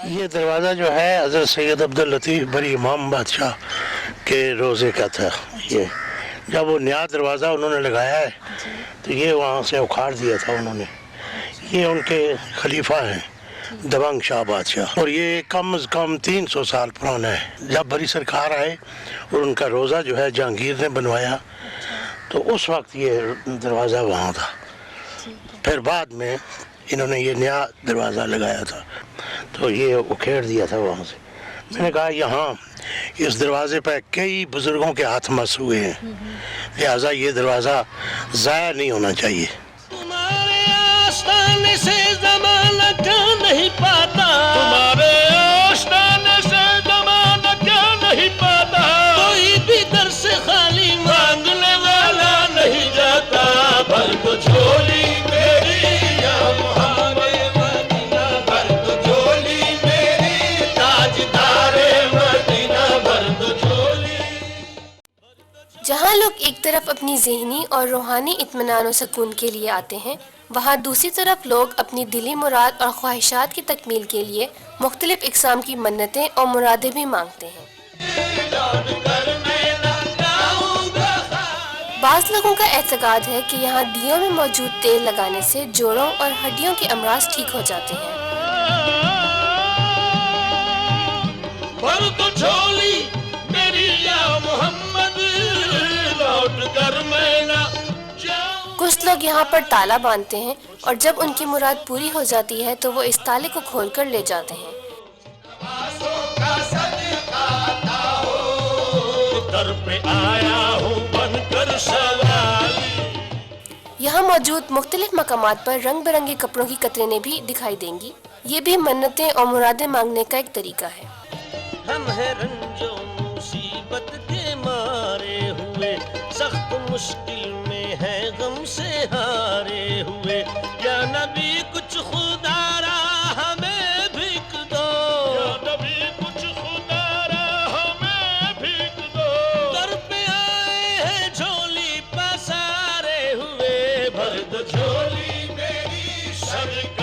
یہ دروازہ جو ہے حضرت سید عبداللطیف بری امام بادشاہ کے روزے کا تھا۔ یہ جب وہ نیا دروازہ انہوں نے لگایا ہے تو یہ وہاں سے اکھاڑ دیا تھا انہوں نے۔ یہ ان کے خلیفہ ہیں دبنگ شاہ بادشاہ، اور یہ کم از کم 300 سال پرانا ہے۔ جب بری سرکار آئے اور ان کا روزہ جو ہے جہانگیر نے بنوایا تو اس وقت یہ دروازہ وہاں تھا، پھر بعد میں انہوں نے یہ نیا دروازہ لگایا تھا تو یہ اکھیڑ دیا تھا وہاں سے۔ میں نے کہا یہاں اس دروازے پہ کئی بزرگوں کے ہاتھ مس ہوئے ہیں، لہٰذا یہ دروازہ ضائع نہیں ہونا چاہیے۔ تمہارے آستانے سے زمانہ کیا نہیں پاتا، تمہارے آستانے سے زمانہ کیا نہیں پاتا، کوئی بھی در سے خالی مانگنے والا نہیں جاتا، بھر دو جھولی میری یا محمد مدینہ، بھر دو جھولی میری تاجدار مدینہ، بھر دو جھولی۔ جہاں لوگ ایک طرف اپنی ذہنی اور روحانی اطمینان و سکون کے لیے آتے ہیں، وہاں دوسری طرف لوگ اپنی دلی مراد اور خواہشات کی تکمیل کے لیے مختلف اقسام کی منتیں اور مرادیں بھی مانگتے ہیں۔ بعض لوگوں کا اعتقاد ہے کہ یہاں دیوں میں موجود تیل لگانے سے جوڑوں اور ہڈیوں کے امراض ٹھیک ہو جاتے ہیں۔ بھر دو جھولی میری یا محمد، لوٹ کر میں نہ جاؤں۔ کچھ لوگ یہاں پر تالا باندھتے ہیں اور جب ان کی مراد پوری ہو جاتی ہے تو وہ اس تالے کو کھول کر لے جاتے ہیں۔ در پہ آیا ہوں بن کر سوالی۔ یہاں موجود مختلف مقامات پر رنگ برنگے کپڑوں کی قطرینیں بھی دکھائی دیں گی، یہ بھی منتیں اور مرادیں مانگنے کا ایک طریقہ ہے۔ ہم ہیں رنج و مصیبت کے مارے ہوئے، سخت مشکل میں ہے غم سے ہارے ہوئے، یا نبی کچھ خدا را ہمیں بھیک دو، یا نبی کچھ خدا را ہمیں بھیک دو، در پہ آئے ہیں جھولی پسارے ہوئے، بھر دو جھولی میری سرکار۔